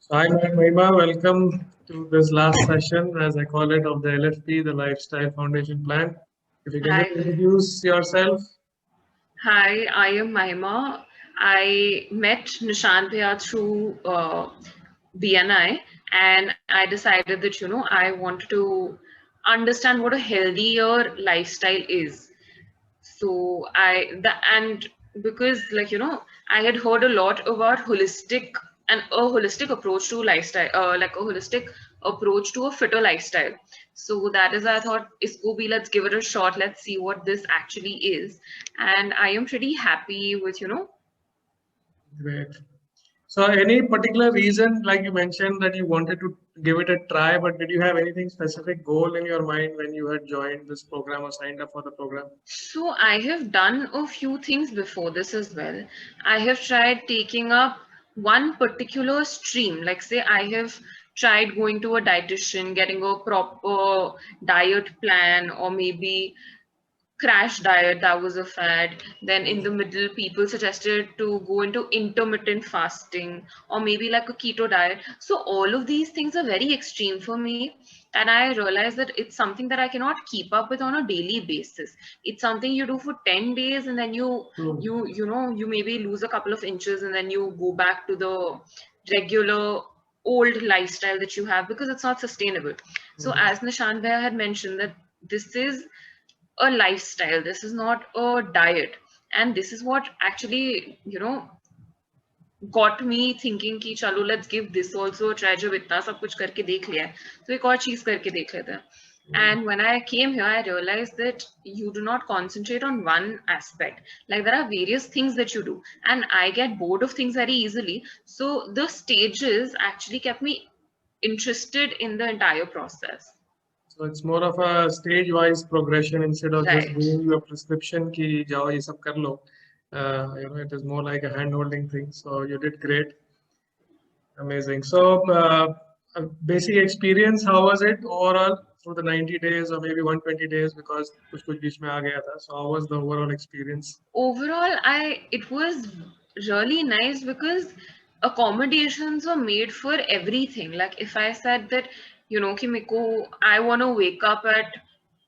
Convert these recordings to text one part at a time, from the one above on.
Hi, Mahima. Welcome to this last session, as I call it, of the LFP, the Lifestyle Foundation Plan. If you can just Hi, introduce yourself. hi, I am Mahima. I met Nishant Bhaiya through BNI, and I decided that I wanted to understand what a healthier lifestyle is. So and because I had heard a lot about holistic and a holistic approach to lifestyle, like a holistic approach to a fitter lifestyle. So that is why I thought, Iskobi, let's give it a shot. Let's see what this actually is. And I am pretty happy with Great. So, any particular reason, like you mentioned, that you wanted to give it a try, but did you have anything specific goal in your mind when you had joined this program or signed up for the program? So I have done a few things before this as well. I have tried taking up one particular stream. Like say I have tried going to a dietitian, getting a proper diet plan, or maybe crash diet, that was a fad. Then in the middle, people suggested to go into intermittent fasting or maybe like a keto diet. So all of these things are very extreme for me, and I realized that it's something that I cannot keep up with on a daily basis. It's something you do for 10 days, and then True. you maybe lose a couple of inches, and then you go back to the regular old lifestyle that you have, because it's not sustainable. So Mhm. as Nishant Bhaiya had mentioned, that this is a lifestyle, this is not a diet. And this is what actually got me thinking कि चलो let's give this also a try, जब इतना सब कुछ करके देख लिया है तो एक और चीज करके देख लेते हैं. And when I came here, I realized that you do not concentrate on one aspect. Like there are various things that you do, and I get bored of things very easily. So the stages actually kept me interested in the entire process. So it's more of a stage-wise progression instead of just Right. giving you a prescription ki jao ye sab kar lo. It is more like a hand-holding thing. So you did great, amazing. So basic experience, how was it overall through the 90 days or maybe 120 days because kuch beech mein aa gaya tha. So how was the overall experience? Overall, I it was really nice because accommodations were made for everything. Like if I said that कि I want to wake up at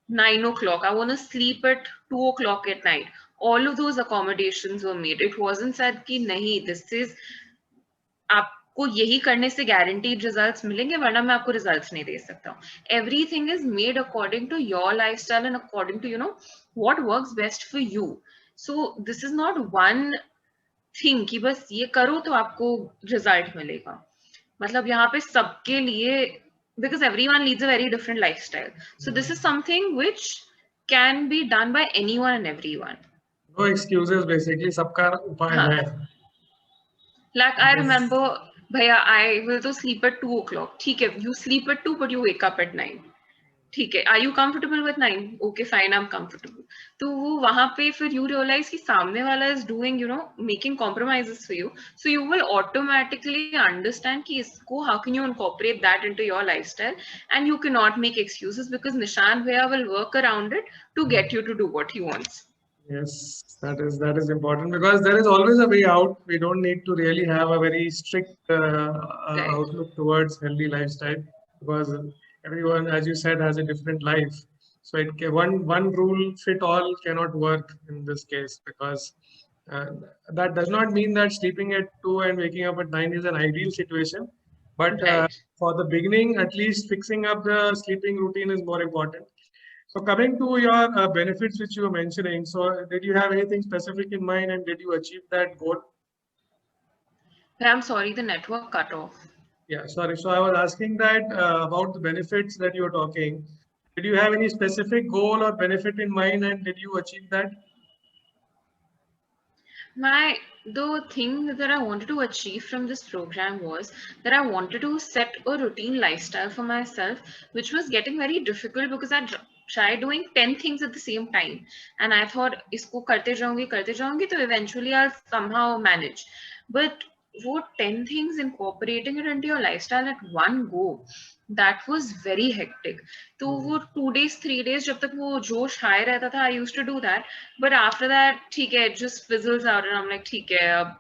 9 o'clock, I want to sleep at 2 o'clock at night, all of those accommodations were made. It wasn't said कि नहीं, this is आपको यही करने से guaranteed results मिलेंगे, वरना मैं आपको results नहीं दे सकता हूँ. Everything is made according to your lifestyle and according to what works best for you. So this is not one thing कि बस ये करो तो आपको result मिलेगा. मतलब यहाँ पे सबके लिए, because everyone leads a very different lifestyle. So this is something which can be done by anyone and everyone. No excuses basically. सबका उपाय हाँ. है. Like I remember, भैया, I will तो sleep at 2 o'clock. ठीक है, you sleep at 2 but you wake up at 9. ठीक है, are you comfortable with 9? Okay, fine, I'm comfortable. तो वो वहां पे फिर you realize कि सामने वाला is doing, making compromises for you. So you will automatically understand कि इसको how can you incorporate that into your lifestyle, and you cannot make excuses because Nishant भैया will work around it to get you to do what he wants. Yes, that is important because there is always a way out. We don't need to really have a very strict Right. outlook towards healthy lifestyle because everyone, as you said, has a different life. So one rule fit all cannot work in this case because uh, that does not mean that sleeping at 2 and waking up at 9 is an ideal situation. But Right. for the beginning, at least fixing up the sleeping routine is more important. So coming to your benefits which you were mentioning, so did you have anything specific in mind and did you achieve that goal? I'm sorry, the network cut off. Yeah, sorry. So I was asking that about the benefits that you were talking. Did you have any specific goal or benefit in mind and did you achieve that? The thing that I wanted to achieve from this program was that I wanted to set a routine lifestyle for myself, which was getting very difficult because I tried doing 10 things at the same time. And I thought, इसको करते जाऊंगी, तो eventually I'll somehow manage. But वो 10 things, incorporating it into your lifestyle at one go, that was very hectic. तो वो 2 days 3 days जब तक वो जोश हाई रहता था, I used to do that. But after that, ठीक है, it just fizzles out, and I'm like, ठीक है, अब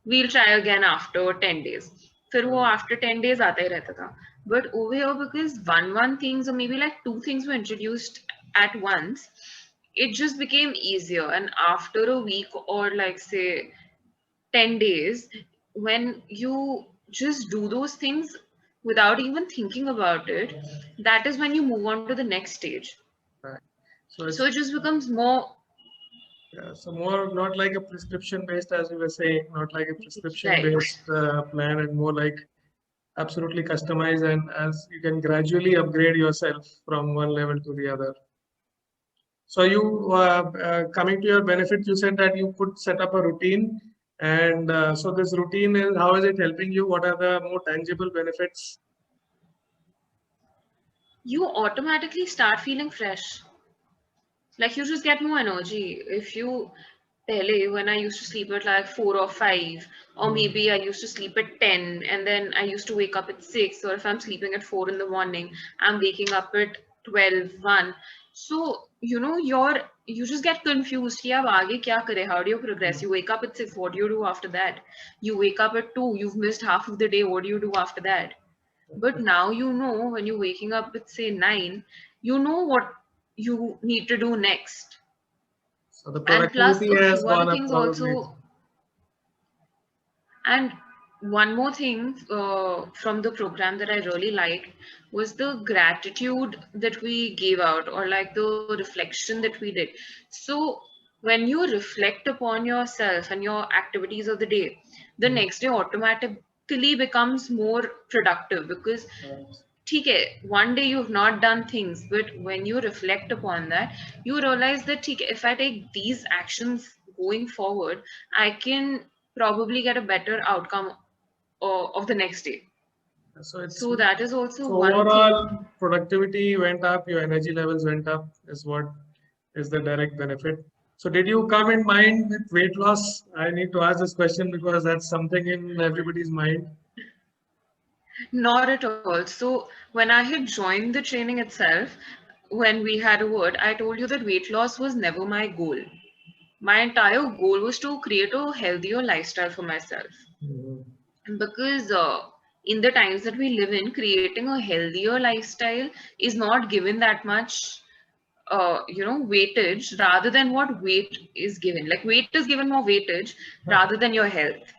we'll try again after 10 days. फिर वो after 10 days आता ही रहता था. But over here, because one things or maybe like two things were introduced at once, it just became easier. And after a week or like say 10 days, when you just do those things without even thinking about it, that is when you move on to the next stage. Right. So So it just becomes more. yeah, so more not like a prescription based, as you were saying, not like a prescription Right. based plan, and more like absolutely customized, and as you can gradually upgrade yourself from one level to the other. So you coming to your benefits, you said that you could set up a routine, and so this routine is, how is it helping you? What are the more tangible benefits? You automatically start feeling fresh. Like you just get more energy. If you pehle, when I used to sleep at like 4 or 5, or maybe I used to sleep at 10, and then I used to wake up at 6, or if I'm sleeping at 4 in the morning, I'm waking up at 12, 1. So, you know, you just get confused. कि अब आगे क्या करे? How do you progress? You wake up at 6, what do you do after that? You wake up at 2, you've missed half of the day, what do you do after that? But now you know when you're waking up at say 9, you know what you need to do next. So the And plus productivity a has few other gone up things probably. also. And one more thing from the program that I really liked was the gratitude that we gave out, or like the reflection that we did. So when you reflect upon yourself and your activities of the day, the next day automatically becomes more productive, because ठीक है, one day you've not done things, but when you reflect upon that, you realize that ठीक है, if I take these actions going forward, I can probably get a better outcome of the next day. So it's So that is also so one overall thing. productivity went up, your energy levels went up, is what is the direct benefit. So did you come in mind with weight loss? I need to ask this question because that's something in everybody's mind. Not at all. So when I had joined the training itself, when we had a word, I told you that weight loss was never my goal. My entire goal was to create a healthier lifestyle for myself. Because in the times that we live in, creating a healthier lifestyle is not given that much weightage rather than what weight is given. Like weight is given more weightage rather than your health.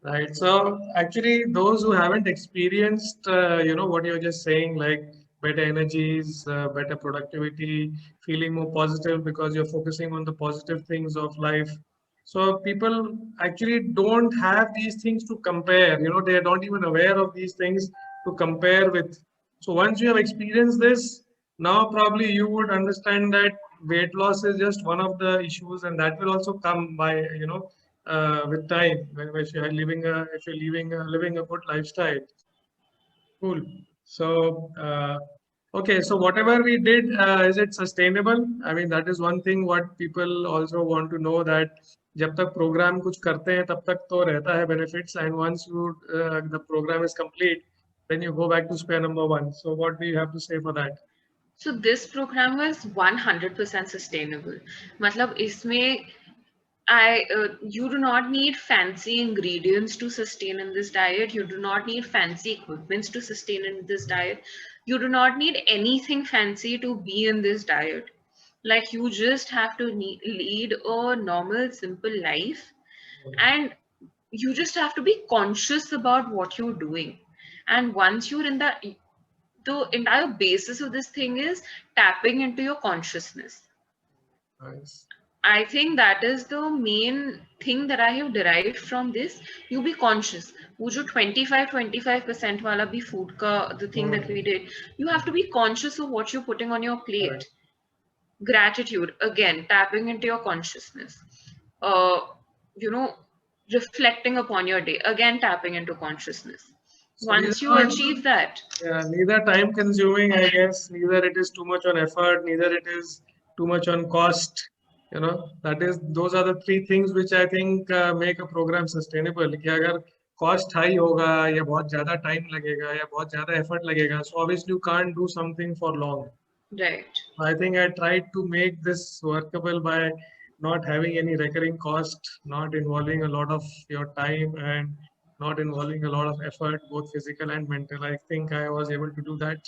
Right. So actually, those who haven't experienced, what you're just saying, like better energies, better productivity, feeling more positive because you're focusing on the positive things of life. So people actually don't have these things to compare. They are not even aware of these things to compare with. So once you have experienced this, now probably you would understand that weight loss is just one of the issues, and that will also come by, with time when you're living a good lifestyle. Cool. So okay, so whatever we did, is it sustainable? I mean, that is one thing what people also want to know, that जब तक program कुछ करते हैं तब तक तो रहता है benefits, and once the program is complete, then you go back to square number one. So what do you have to say for that? So this program was 100% sustainable. मतलब इसमें you do not need fancy ingredients to sustain in this diet. You do not need fancy equipments to sustain in this diet. You do not need anything fancy to be in this diet. Like you just have to lead a normal, simple life, and you just have to be conscious about what you're doing. And once you're in that, the entire basis of this thing is tapping into your consciousness. Nice. I think that is the main thing that I have derived from this. You be conscious. वो जो 25% वाला भी food का, the thing that we did, you have to be conscious of what you're putting on your plate. Right. Gratitude, again, tapping into your consciousness. You know, reflecting upon your day, again, tapping into consciousness. So these Once you are achieve that, neither time consuming, I guess, neither it is too much on effort, neither it is too much on cost. Those are the three things which I think make a program sustainable. कि अगर cost high होगा या बहुत ज़्यादा time लगेगा या बहुत ज़्यादा effort लगेगा, so obviously you can't do something for long. right. I think I tried to make this workable by not having any recurring cost, not involving a lot of your time, and not involving a lot of effort, both physical and mental. I think I was able to do that.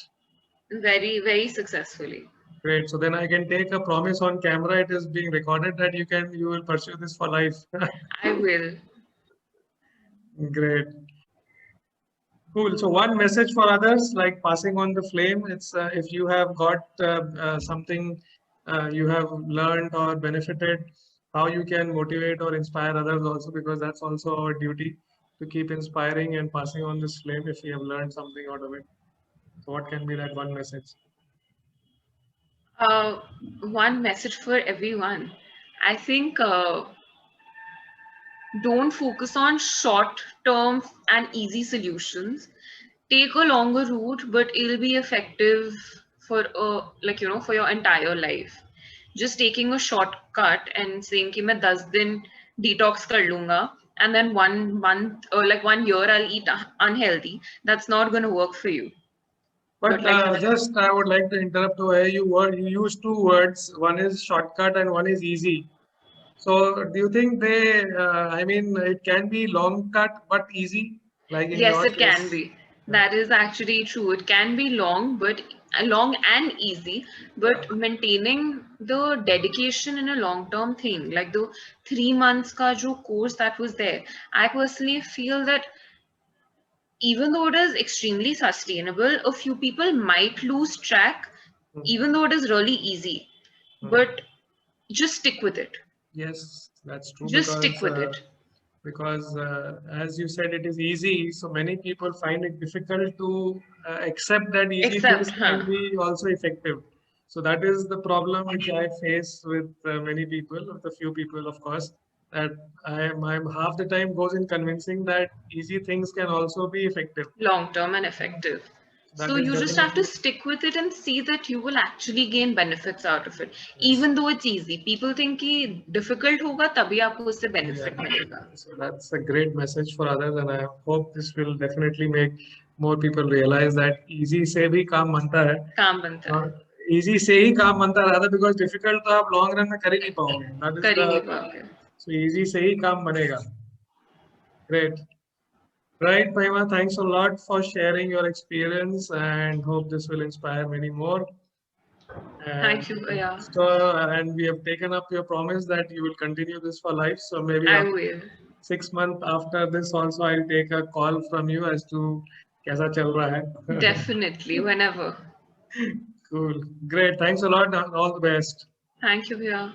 Very, very successfully. Great. So then I can take a promise on camera. It is being recorded that you will pursue this for life. I will. Great. Cool. So one message for others, like passing on the flame. It's if you have got something you have learned or benefited, how you can motivate or inspire others also, because that's also our duty to keep inspiring and passing on this flame if we have learned something out of it. So what can be that one message? One message for everyone. I think don't focus on short term and easy solutions. Take a longer route, but it'll be effective for for your entire life. Just taking a shortcut and saying कि मैं 10 दिन detox कर लूंगा and then 1 month or like 1 year I'll eat unhealthy. That's not going to work for you. But just I would like to interrupt where you use two words. One is shortcut and one is easy. So do you think they? I mean, it can be long cut but easy, like in Yes, your it case. can be. That is actually true. It can be long, but long and easy, but maintaining the dedication in a long-term thing, like the 3 months ka jo course that was there. I personally feel that even though it is extremely sustainable, a few people might lose track, even though it is really easy. But just stick with it. Yes, that's true. Just stick with it. Because as you said, it is easy. So many people find it difficult to accept that easy things can be also effective. So that is the problem which I face with many people, with a few people, of course, that I'm half the time goes in convincing that easy things can also be effective. Long term and effective. So you just have to stick with it and see that you will actually gain benefits out of it, even though it's easy. People think कि difficult होगा तभी आपको उससे benefit मिलेगा. So that's a great message for others, and I hope this will definitely make more people realize that easy से भी काम बनता है. काम बनता है. Easy से ही काम बनता रहता, because difficult तो आप long run में कर ही नहीं पाओगे. कर ही नहीं पाओगे. So easy से ही काम बनेगा. Great. Right, Mahima, thanks a lot for sharing your experience, and hope this will inspire many more. Thank you. Yeah. So, and we have taken up your promise that you will continue this for life. So maybe I will. 6 months after this, also I'll take a call from you as to कैसा चल रहा है. Definitely, whenever. Cool. Great. Thanks a lot. All the best. Thank you, Bhaiya.